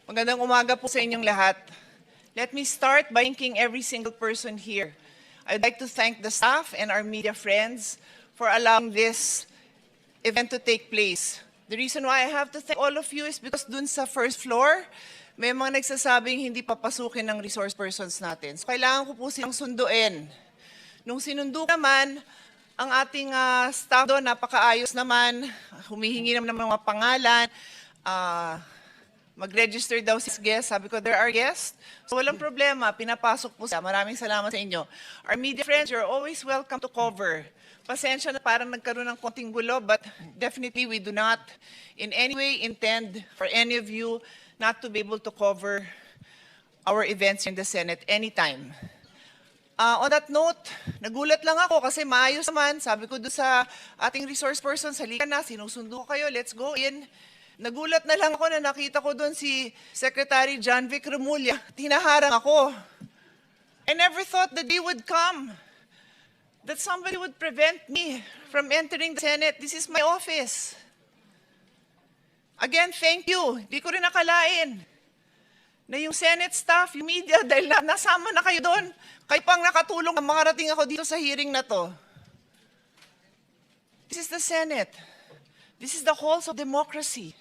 Magandang umaga po sa inyong lahat. Let me start by thanking every single person here. I'd like to thank the staff and our media friends for allowing this event to take place. The reason why I have to thank all of you is because dun sa first floor, may mga nagsasabing hindi papasukin ng resource persons natin. So kailangan ko po silang sunduin. Nung sinundo naman, ang ating staff doon, napakaayos naman, humihingi naman ng mga pangalan, mag-register daw si guest. Sabi ko, there are guests. So walang problema, pinapasok po siya. Maraming salamat sa inyo. Our media friends, you're always welcome to cover. Pasensya na parang nagkaroon ng konting gulo, but definitely we do not in any way intend for any of you not to be able to cover our events in the Senate anytime. On that note, nagulat lang ako kasi maayos naman. Sabi ko doon sa ating resource persons, halika na, sinusundo ko kayo, let's go in. Nagulat na lang ako na nakita ko doon si Secretary John Vic Remulla. Tinaharang ako. I never thought the day would come that somebody would prevent me from entering the Senate. This is my office. Again, thank you. Di ko rin nakalain na yung Senate staff, yung media, dahil nasama na kayo doon. Kayo pang nakatulong na makarating ako dito sa hearing na to. This is the Senate. This is the halls of democracy.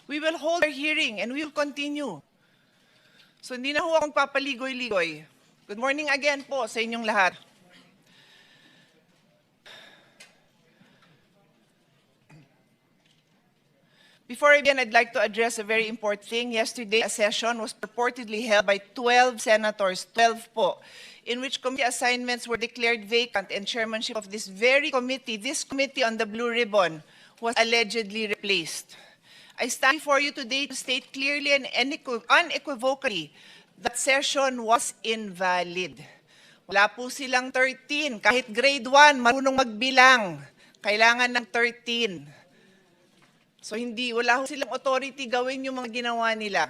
We will hold our hearing and we will continue. So hindi na ho akong papaligoy-ligoy. Good morning again po sa inyong lahat. Before I begin, I'd like to address a very important thing. Yesterday, a session was purportedly held by 12 senators, 12 po, in which committee assignments were declared vacant and chairmanship of this very committee, this committee on the Blue Ribbon, was allegedly replaced. I stand before you today to state clearly and unequivocally that session was invalid. Wala po silang 13. Kahit grade 1, marunong magbilang. Kailangan ng 13. So wala ho silang authority gawin yung mga ginawa nila.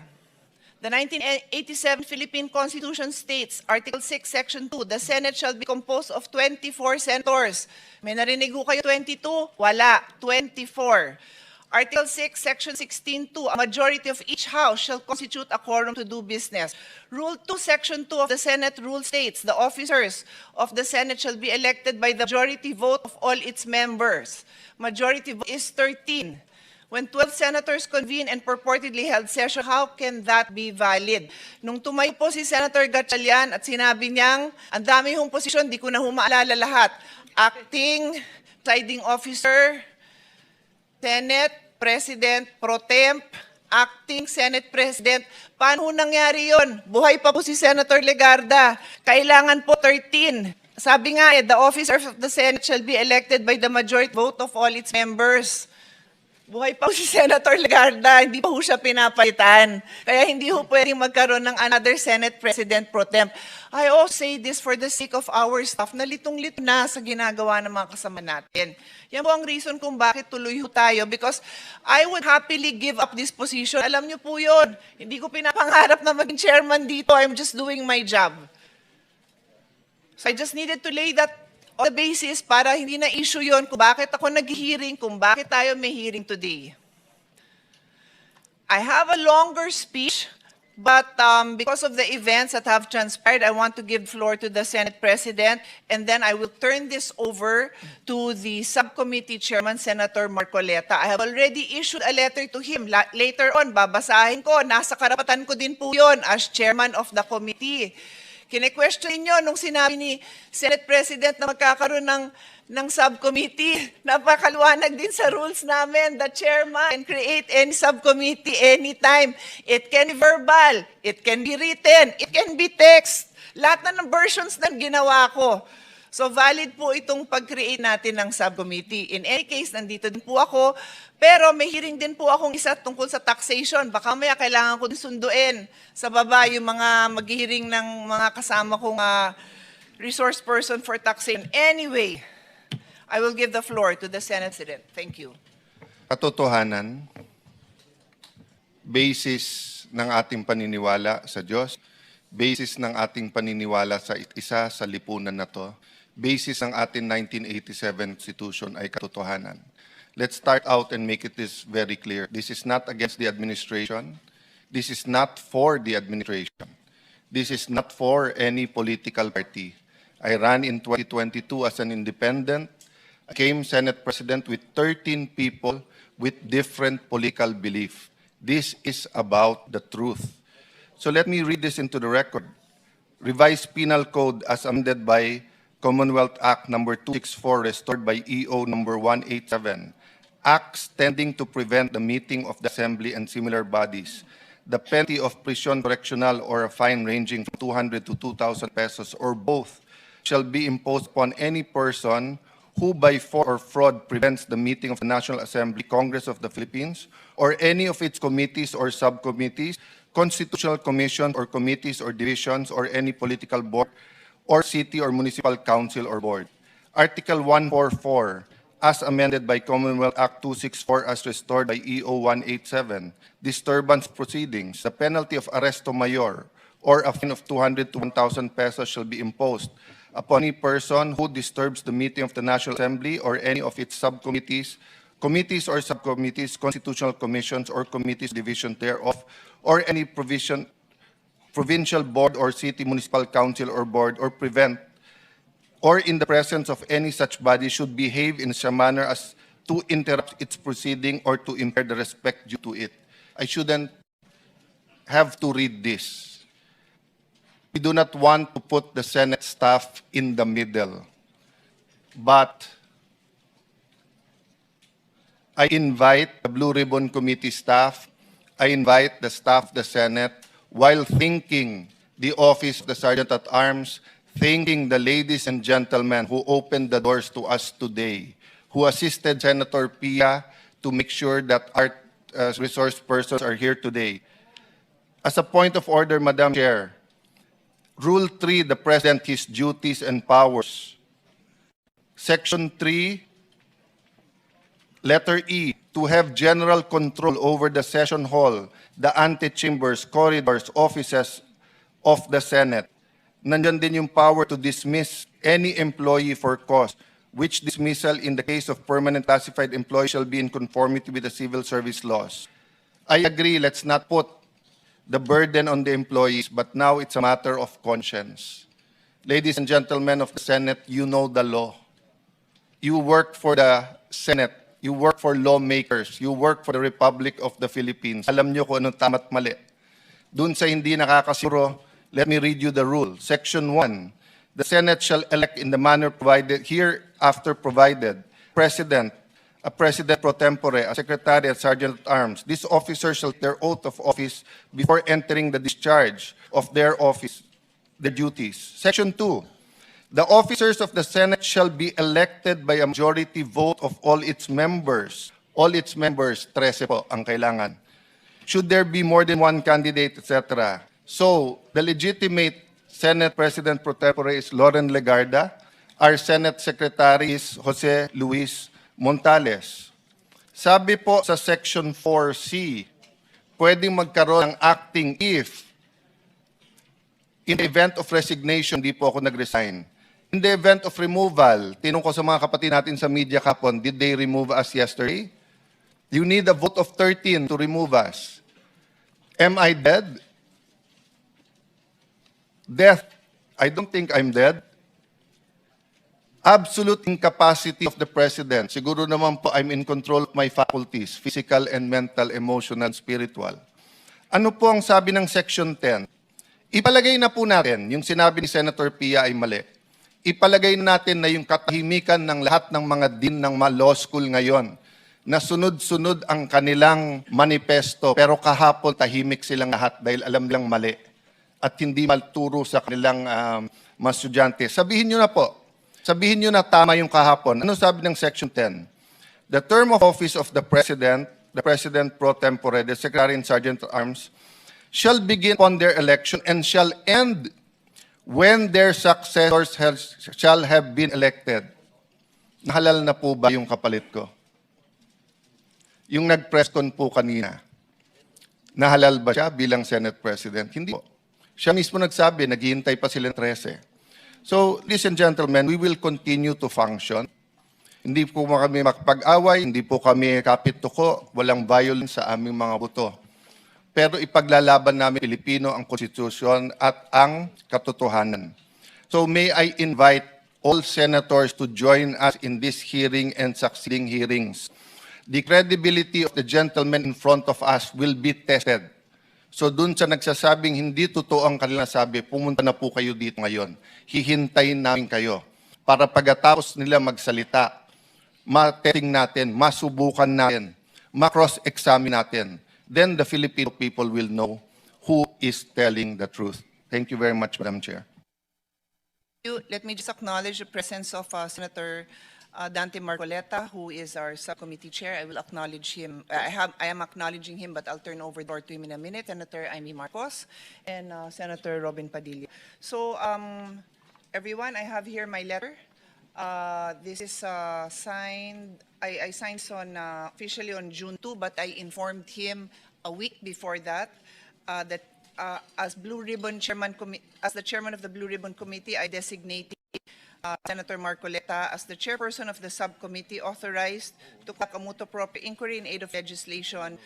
The 1987 Philippine Constitution states, Article 6, Section 2, the Senate shall be composed of 24 senators. May narinig ho kayo 22? Wala, 24. Article 6, Section 16.2, a majority of each house shall constitute a quorum to do business. Rule 2, Section 2 of the Senate rule states, the officers of the Senate shall be elected by the majority vote of all its members. Majority vote is 13. When 12 senators convene and purportedly held session, how can that be valid? Nung tumayo po si Senator Gatchalian at sinabi niyang, ang dami hong posisyon, di ko na humaalala lahat. Acting, presiding officer, Senate, President Pro Temp, Acting Senate President. Paano nangyari yon? Buhay pa po si Senator Legarda. Kailangan po 13. Sabi nga, the officers of the Senate shall be elected by the majority vote of all its members. Buhay pa po si Senator Legarda, hindi pa po siya pinapalitan. Kaya hindi po pwedeng magkaroon ng another Senate President Pro Temp. I also say this for the sake of our staff na litong-lito na sa ginagawa ng mga kasama natin. Yan po ang reason kung bakit tuloy ho tayo, because I would happily give up this position. Alam niyo po yun, hindi ko pinapangarap na maging chairman dito. I'm just doing my job. So I just needed to lay that on the basis para hindi na issue yon kung bakit ako nag-hearing, kung bakit tayo may hearing today. I have a longer speech, but because of the events that have transpired, I want to give floor to the Senate President, and then I will turn this over to the subcommittee chairman, Senator Marcoleta. I have already issued a letter to him. Later on, babasahin ko. Nasa karapatan ko din po yon as chairman of the committee. Kine-question nyo nung sinabi ni Senate President na magkakaroon ng subcommittee. Napakaluwanag din sa rules namin. The chairman can create any subcommittee anytime. It can be verbal, it can be written, it can be text. Lahat na ng versions na ginawa ko. So valid po itong pag-create natin ng subcommittee. In any case, nandito din po ako. Pero may hearing din po akong isa tungkol sa taxation. Baka maya kailangan ko din sunduin sa baba yung mga mag-hearing ng mga kasama kong resource person for taxation. Anyway, I will give the floor to the Senate President. Thank you. Katotohanan, basis ng ating paniniwala sa Diyos, basis ng ating paniniwala sa isa sa lipunan na to, basis ng ating 1987 Constitution ay katotohanan. Let's start out and make it this very clear. This is not against the administration. This is not for the administration. This is not for any political party. I ran in 2022 as an independent. I became Senate President with 13 people with different political belief. This is about the truth. So let me read this into the record. Revised Penal Code as amended by Commonwealth Act number 264, restored by EO number 187. Acts tending to prevent the meeting of the assembly and similar bodies. The penalty of prison correctional or a fine ranging from 200 to 2,000 pesos or both shall be imposed upon any person who by force or fraud prevents the meeting of the National Assembly, Congress of the Philippines, or any of its committees or subcommittees, constitutional commissions or committees or divisions, or any political board, or city or municipal council or board. Article 144, as amended by Commonwealth Act 264 as restored by EO 187, disturbance proceedings, the penalty of arresto mayor or a fine of 200 to 1,000 pesos shall be imposed upon any person who disturbs the meeting of the National Assembly or any of its subcommittees, committees or subcommittees, constitutional commissions or committees, division thereof, or any provincial board or city, municipal council or board, or prevent, or in the presence of any such body should behave in such a manner as to interrupt its proceeding or to impair the respect due to it. I shouldn't have to read this. We do not want to put the Senate staff in the middle. But I invite the Blue Ribbon Committee staff, I invite the staff of the Senate, while thanking the Office of the Sergeant at Arms, thanking the ladies and gentlemen who opened the doors to us today, who assisted Senator Pia to make sure that our resource persons are here today. As a point of order, Madam Chair, Rule 3, the President, his duties and powers. Section 3, letter E, to have general control over the session hall, the antechambers, corridors, offices of the Senate. Nandyan din yung power to dismiss any employee for cause, which dismissal in the case of permanent classified employee shall be in conformity with the civil service laws. I agree, let's not put the burden on the employees, but now it's a matter of conscience. Ladies and gentlemen of the Senate, you know the law. You work for the Senate. You work for lawmakers. You work for the Republic of the Philippines. Alam nyo kung anong tama't mali. Dun sa hindi nakakasiguro, let me read you the rule. Section 1, the Senate shall elect in the manner provided, hereafter provided, President, a President pro tempore, a Secretary at Sergeant at Arms. These officers shall take their oath of office before entering the discharge of their office, the duties. Section 2, the officers of the Senate shall be elected by a majority vote of all its members. All its members, 13 po ang kailangan. Should there be more than one candidate, etc. So, the legitimate Senate President pro tempore is Loren Legarda. Our Senate Secretary is Jose Luis Montales. Sabi po sa Section 4C, pwedeng magkaroon ng acting if in the event of resignation, di po ako nag-resign. In the event of removal, tinong ko sa mga kapatid natin sa media kapon, did they remove us yesterday? You need a vote of 13 to remove us. Am I dead? Death. I don't think I'm dead. Absolute incapacity of the President. Siguro naman po I'm in control of my faculties, physical and mental, emotional, spiritual. Ano po ang sabi ng Section 10? Ipalagay na po natin, yung sinabi ni Senator Pia ay mali. Ipalagay natin na yung katahimikan ng lahat ng mga dean ng mga law school ngayon, na sunod-sunod ang kanilang manifesto, pero kahapon tahimik silang lahat dahil alam nilang mali at hindi malturo sa kanilang mga estudyante. Sabihin nyo na po, sabihin nyo na tama yung kahapon. Ano sabi ng Section 10? The term of office of the President pro tempore, the Secretary and Sergeant at Arms, shall begin upon their election and shall end when their successors shall have been elected. Nahalal na po ba yung kapalit ko? Yung nag-press con po kanina, nahalal ba siya bilang Senate President? Hindi po. Siya mismo nagsabi, naghihintay pa sila 13. So, ladies and gentlemen, we will continue to function. Hindi po kami makapag-away, hindi po kami kapit-tuko, walang violence sa aming mga buto. pero ipaglalaban namin Pilipino ang konstitusyon at ang katotohanan. So may I invite all senators to join us in this hearing and succeeding hearings. The credibility of the gentlemen in front of us will be tested. So dun sa nagsasabing hindi totoo ang kanilang sabi, pumunta na po kayo dito ngayon. Hihintayin namin kayo para pagkatapos nila magsalita, matesting natin, masubukan natin, ma-cross-examine natin. Then the Filipino people will know who is telling the truth. Thank you very much, Madam Chair. Let me just acknowledge the presence of Senator Dante Marcoleta, who is our subcommittee chair. I will acknowledge him. I am acknowledging him, but I'll turn over the floor to him in a minute. Senator Amy Marcos and Senator Robin Padilla. So, everyone, I have here my letter. This is signed. I signed this on officially on June 2, but I informed him a week before that that as Blue Ribbon Chairman, as the chairman of the Blue Ribbon Committee, I designated Senator Marcoleta as the chairperson of the subcommittee authorized to conduct a motu proprio inquiry in aid of legislation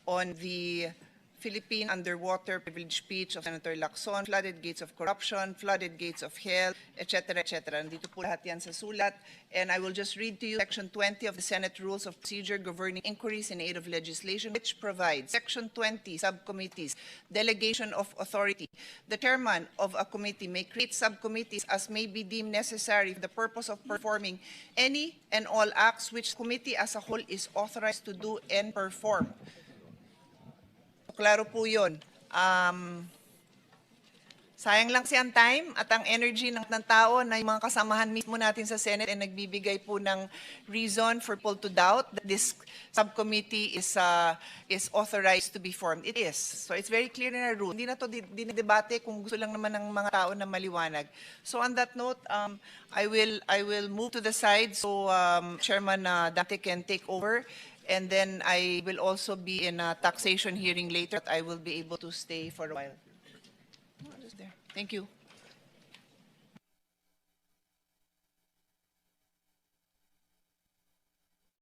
on the Philippine underwater privilege speech of Senator Lacson, flooded gates of corruption, flooded gates of hell, etc., etc. Nandito po lahat yan sa sulat. And I will just read to you Section 20 of the Senate Rules of Procedure governing inquiries in aid of legislation, which provides Section 20, subcommittees, delegation of authority. The chairman of a committee may create subcommittees as may be deemed necessary for the purpose of performing any and all acts which the committee as a whole is authorized to do and perform. Klaro po yun. Sayang lang kasi ang time at ang energy ng tao na yung mga kasamahan mismo natin sa Senate ay nagbibigay po ng reason for people to doubt that this subcommittee is authorized to be formed. It is. So it's very clear in our rule. Hindi na to dinidebate kung gusto lang naman ng mga tao na maliwanag. So on that note, I will move to the side so Chairman Dante can take over. And then I will also be in a taxation hearing later. I will be able to stay for a while. Thank you.